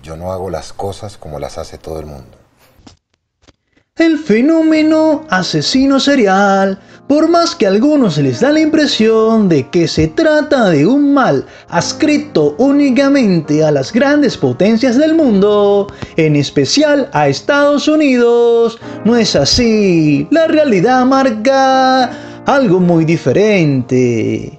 Yo no hago las cosas como las hace todo el mundo. El fenómeno asesino serial, por más que a algunos les da la impresión de que se trata de un mal adscrito únicamente a las grandes potencias del mundo, en especial a Estados Unidos, no es así. La realidad marca algo muy diferente.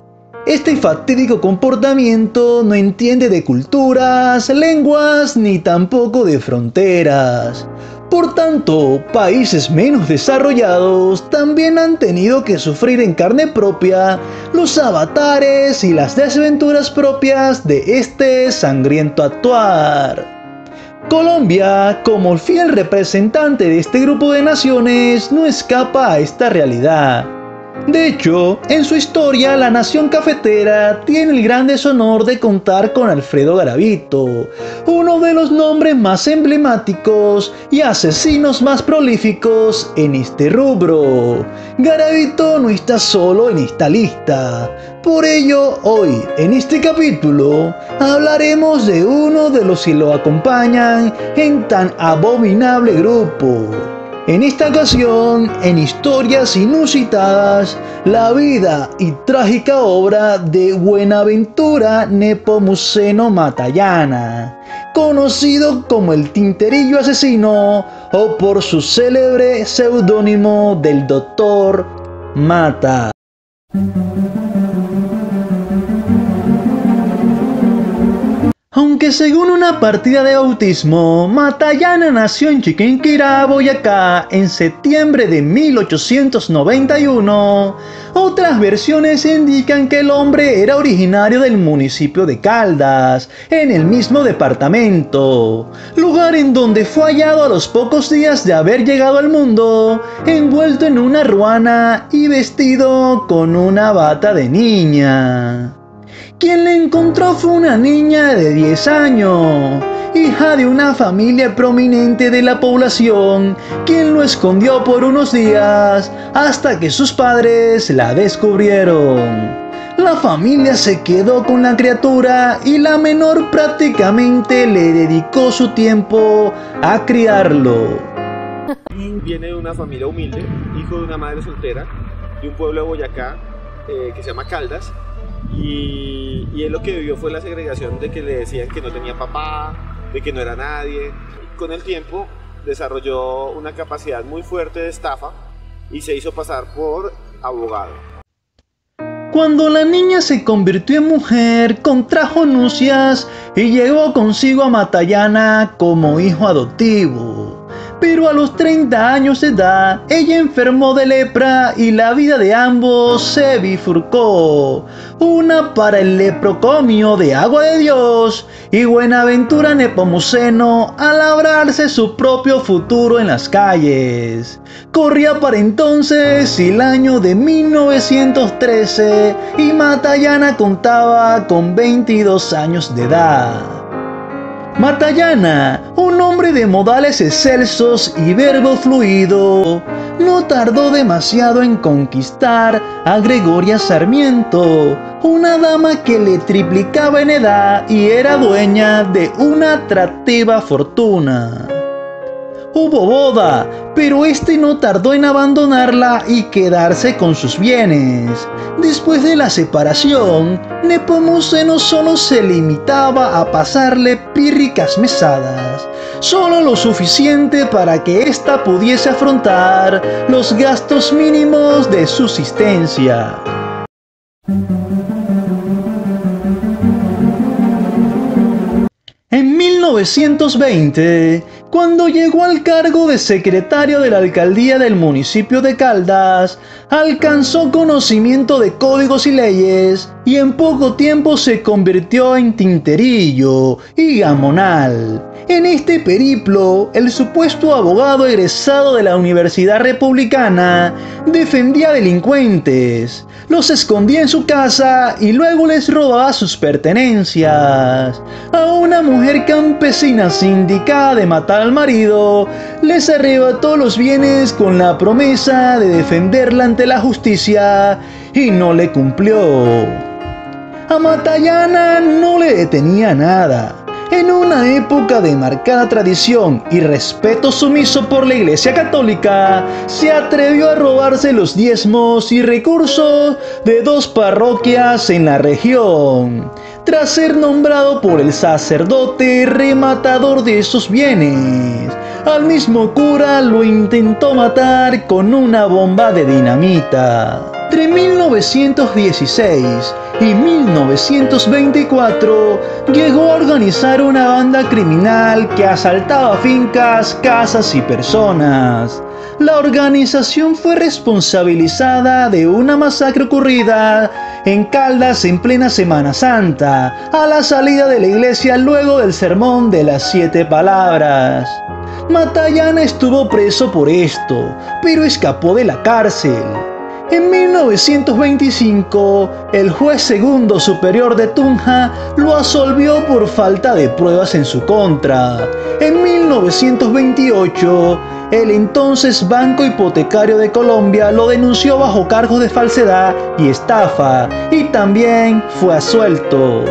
Este fatídico comportamiento no entiende de culturas, lenguas, ni tampoco de fronteras. Por tanto, países menos desarrollados también han tenido que sufrir en carne propia los avatares y las desventuras propias de este sangriento actuar. Colombia, como fiel representante de este grupo de naciones, no escapa a esta realidad. De hecho, en su historia, la nación cafetera tiene el gran deshonor de contar con Alfredo Garavito, uno de los nombres más emblemáticos y asesinos más prolíficos en este rubro. Garavito no está solo en esta lista. Por ello, hoy, en este capítulo, hablaremos de uno de los que lo acompañan en tan abominable grupo. En esta ocasión, en Historias Inusitadas, la vida y trágica obra de Buenaventura Nepomuceno Matallana, conocido como el Tinterillo Asesino o por su célebre seudónimo del Doctor Mata. Aunque según una partida de bautismo, Matallana nació en Chiquinquirá, Boyacá, en septiembre de 1891, otras versiones indican que el hombre era originario del municipio de Caldas, en el mismo departamento, lugar en donde fue hallado a los pocos días de haber llegado al mundo, envuelto en una ruana y vestido con una bata de niña. Quien le encontró fue una niña de 10 años, hija de una familia prominente de la población, quien lo escondió por unos días hasta que sus padres la descubrieron. La familia se quedó con la criatura y la menor prácticamente le dedicó su tiempo a criarlo. Viene de una familia humilde, hijo de una madre soltera, de un pueblo de Boyacá que se llama Caldas. Y él lo que vivió fue la segregación de que le decían que no tenía papá, de que no era nadie. Con el tiempo desarrolló una capacidad muy fuerte de estafa y se hizo pasar por abogado. Cuando la niña se convirtió en mujer, contrajo nupcias y llevó consigo a Matallana como hijo adoptivo. Pero a los 30 años de edad, ella enfermó de lepra y la vida de ambos se bifurcó. Una para el leprocomio de Agua de Dios y Buenaventura Nepomuceno a labrarse su propio futuro en las calles. Corría para entonces el año de 1913 y Matallana contaba con 22 años de edad. Matallana, un hombre de modales excelsos y verbo fluido, no tardó demasiado en conquistar a Gregoria Sarmiento, una dama que le triplicaba en edad y era dueña de una atractiva fortuna. Hubo boda, pero este no tardó en abandonarla y quedarse con sus bienes. Después de la separación, Nepomuceno solo se limitaba a pasarle pírricas mesadas, solo lo suficiente para que ésta pudiese afrontar los gastos mínimos de subsistencia. En 1920, cuando llegó al cargo de secretario de la alcaldía del municipio de Caldas, alcanzó conocimiento de códigos y leyes y en poco tiempo se convirtió en tinterillo y gamonal. En este periplo, el supuesto abogado egresado de la Universidad Republicana defendía delincuentes, los escondía en su casa y luego les robaba sus pertenencias. A una mujer campesina sindicada de matar al marido, les arrebató los bienes con la promesa de defenderla ante la justicia y no le cumplió. A Matallana no le detenía nada. En una época de marcada tradición y respeto sumiso por la Iglesia Católica, se atrevió a robarse los diezmos y recursos de 2 parroquias en la región, tras ser nombrado por el sacerdote rematador de esos bienes. Al mismo cura lo intentó matar con una bomba de dinamita. Entre 1916 y 1924 llegó a organizar una banda criminal que asaltaba fincas, casas y personas. La organización fue responsabilizada de una masacre ocurrida en Caldas en plena Semana Santa, a la salida de la iglesia luego del sermón de las 7 palabras. Matallana estuvo preso por esto, pero escapó de la cárcel. En 1925, el juez segundo superior de Tunja lo absolvió por falta de pruebas en su contra. En 1928, el entonces Banco Hipotecario de Colombia lo denunció bajo cargos de falsedad y estafa, y también fue absuelto.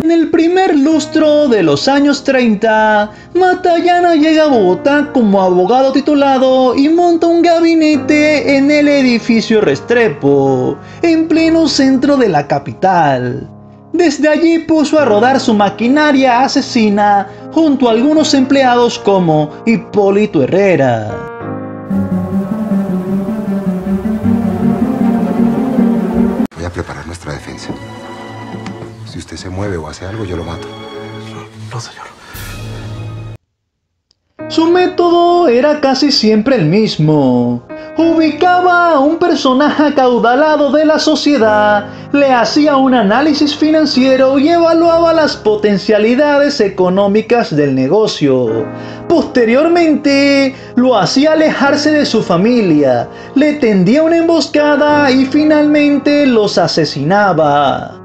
En el primer lustro de los años 30, Matallana llega a Bogotá como abogado titulado y monta un gabinete en el edificio Restrepo, en pleno centro de la capital. Desde allí puso a rodar su maquinaria asesina junto a algunos empleados como Hipólito Herrera. Voy a preparar nuestra defensa. Si usted se mueve o hace algo, yo lo mato. No, señor. Su método era casi siempre el mismo. Ubicaba a un personaje acaudalado de la sociedad, le hacía un análisis financiero y evaluaba las potencialidades económicas del negocio. Posteriormente, lo hacía alejarse de su familia, le tendía una emboscada y finalmente los asesinaba.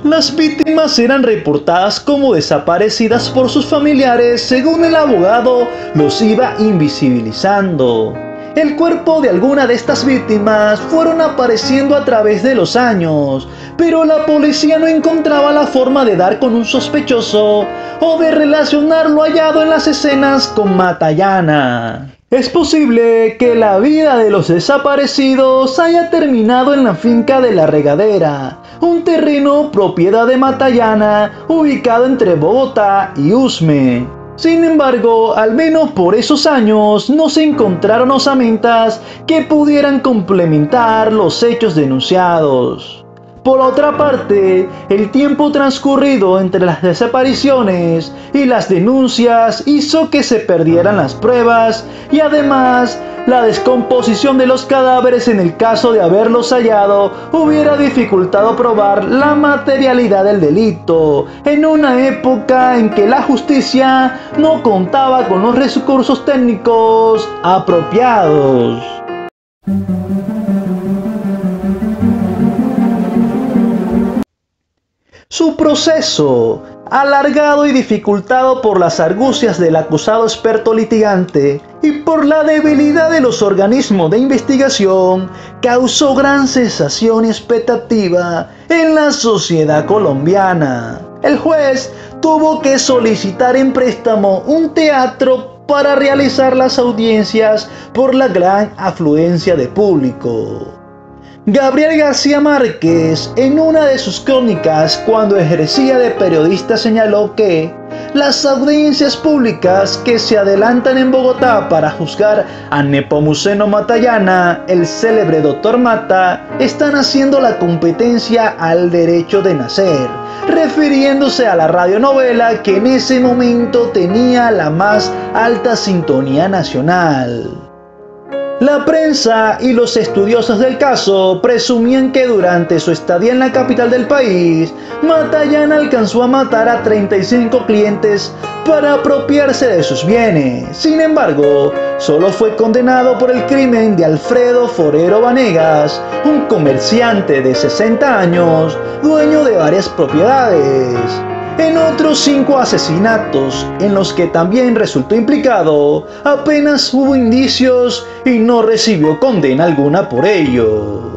Las víctimas eran reportadas como desaparecidas por sus familiares, según el abogado los iba invisibilizando. El cuerpo de alguna de estas víctimas fueron apareciendo a través de los años, pero la policía no encontraba la forma de dar con un sospechoso o de relacionar lo hallado en las escenas con Matallana. Es posible que la vida de los desaparecidos haya terminado en la finca de La Regadera, un terreno propiedad de Matallana ubicado entre Bogotá y Usme. Sin embargo, al menos por esos años no se encontraron osamentas que pudieran complementar los hechos denunciados. Por otra parte, el tiempo transcurrido entre las desapariciones y las denuncias hizo que se perdieran las pruebas y además la descomposición de los cadáveres en el caso de haberlos hallado hubiera dificultado probar la materialidad del delito en una época en que la justicia no contaba con los recursos técnicos apropiados. Su proceso, alargado y dificultado por las argucias del acusado experto litigante y por la debilidad de los organismos de investigación, causó gran sensación y expectativa en la sociedad colombiana. El juez tuvo que solicitar en préstamo un teatro para realizar las audiencias por la gran afluencia de público. Gabriel García Márquez, en una de sus crónicas cuando ejercía de periodista, señaló que las audiencias públicas que se adelantan en Bogotá para juzgar a Nepomuceno Matallana, el célebre Dr. Mata, están haciendo la competencia al derecho de nacer, refiriéndose a la radionovela que en ese momento tenía la más alta sintonía nacional. La prensa y los estudiosos del caso presumían que durante su estadía en la capital del país, Matallana alcanzó a matar a 35 clientes para apropiarse de sus bienes. Sin embargo, solo fue condenado por el crimen de Alfredo Forero Vanegas, un comerciante de 60 años, dueño de varias propiedades. En otros 5 asesinatos, en los que también resultó implicado, apenas hubo indicios y no recibió condena alguna por ello.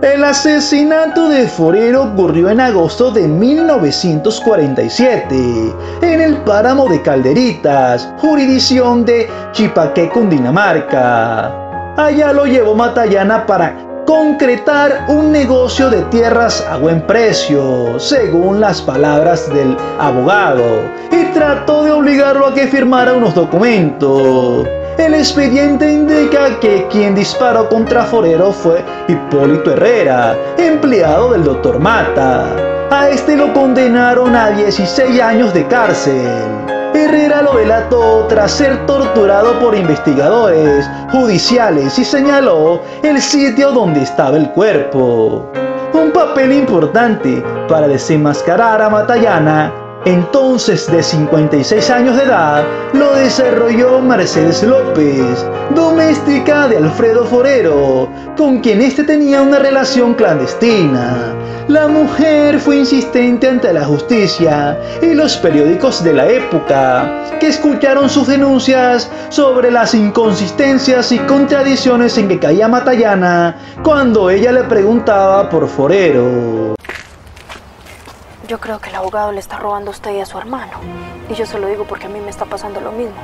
El asesinato de Forero ocurrió en agosto de 1947, en el páramo de Calderitas, jurisdicción de Chipaqué, Cundinamarca. Allá lo llevó Matallana para concretar un negocio de tierras a buen precio, según las palabras del abogado, y trató de obligarlo a que firmara unos documentos. El expediente indica que quien disparó contra Forero fue Hipólito Herrera, empleado del Dr. Mata. A este lo condenaron a 16 años de cárcel. Herrera lo delató tras ser torturado por investigadores judiciales y señaló el sitio donde estaba el cuerpo. Un papel importante para desenmascarar a Matallana, entonces de 56 años de edad, lo desarrolló Mercedes López, doméstica de Alfredo Forero, con quien éste tenía una relación clandestina. La mujer fue insistente ante la justicia y los periódicos de la época, que escucharon sus denuncias sobre las inconsistencias y contradicciones en que caía Matallana cuando ella le preguntaba por Forero. Yo creo que el abogado le está robando a usted y a su hermano. Y yo se lo digo porque a mí me está pasando lo mismo.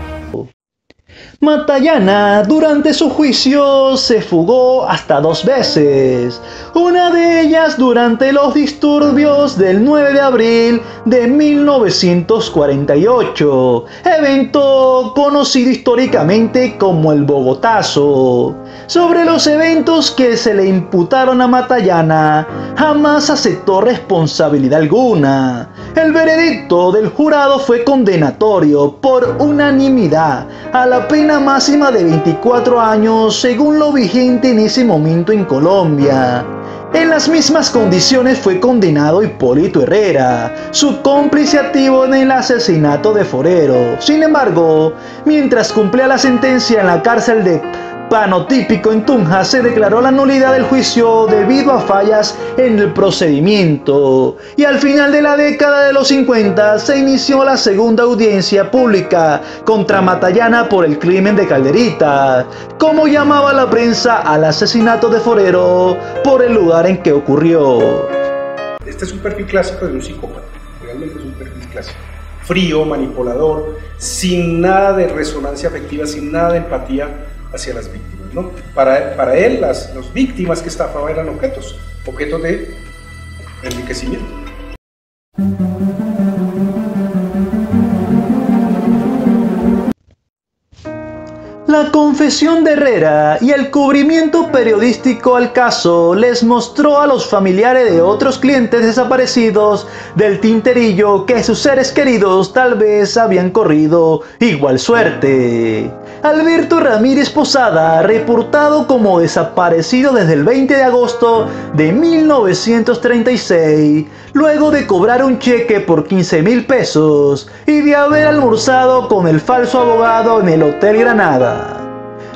Matallana durante su juicio se fugó hasta 2 veces, una de ellas durante los disturbios del 9 de abril de 1948, evento conocido históricamente como el Bogotazo. Sobre los eventos que se le imputaron a Matallana, jamás aceptó responsabilidad alguna. El veredicto del jurado fue condenatorio por unanimidad a la pena máxima de 24 años según lo vigente en ese momento en Colombia. En las mismas condiciones fue condenado Hipólito Herrera, su cómplice activo en el asesinato de Forero. Sin embargo, mientras cumplía la sentencia en la cárcel de Panotípico en Tunja, se declaró la nulidad del juicio debido a fallas en el procedimiento, y al final de la década de los 50 se inició la segunda audiencia pública contra Matallana por el crimen de Calderita, como llamaba la prensa al asesinato de Forero por el lugar en que ocurrió. Este es un perfil clásico de un psicópata, realmente es un perfil clásico. Frío, manipulador, sin nada de resonancia afectiva, sin nada de empatía hacia las víctimas, ¿no? Para él, las víctimas que estafaba eran objetos de enriquecimiento. La confesión de Herrera y el cubrimiento periodístico al caso les mostró a los familiares de otros clientes desaparecidos del Tinterillo que sus seres queridos tal vez habían corrido igual suerte. Alberto Ramírez Posada, reportado como desaparecido desde el 20 de agosto de 1936, luego de cobrar un cheque por 15.000 pesos y de haber almorzado con el falso abogado en el Hotel Granada.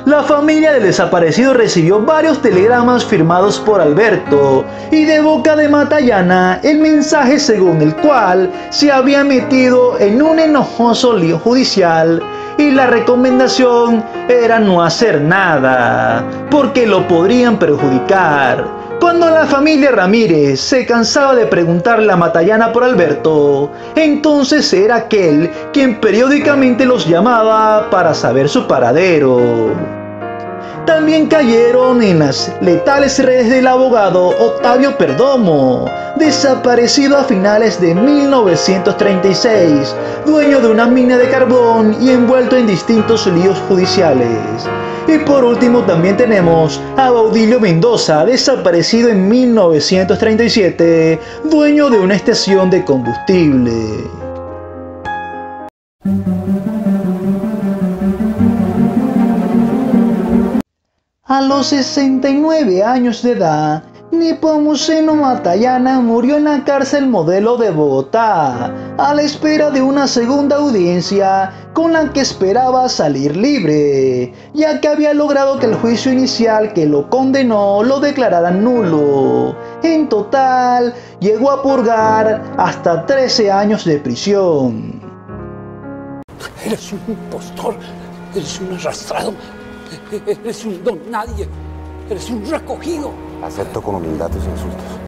La familia del desaparecido recibió varios telegramas firmados por Alberto y de boca de Matallana el mensaje según el cual se había metido en un enojoso lío judicial y la recomendación era no hacer nada, porque lo podrían perjudicar. Cuando la familia Ramírez se cansaba de preguntarle a Matallana por Alberto, entonces era aquel quien periódicamente los llamaba para saber su paradero. También cayeron en las letales redes del abogado Octavio Perdomo, desaparecido a finales de 1936, dueño de una mina de carbón y envuelto en distintos líos judiciales. Y por último también tenemos a Baudilio Mendoza, desaparecido en 1937, dueño de una estación de combustible. A los 69 años de edad, Nepomuceno Matallana murió en la cárcel Modelo de Bogotá, a la espera de una segunda audiencia con la que esperaba salir libre, ya que había logrado que el juicio inicial que lo condenó lo declararan nulo. En total, llegó a purgar hasta 13 años de prisión. Eres un impostor, eres un arrastrado, eres un don nadie, eres un recogido. Acepto con humildad tus insultos.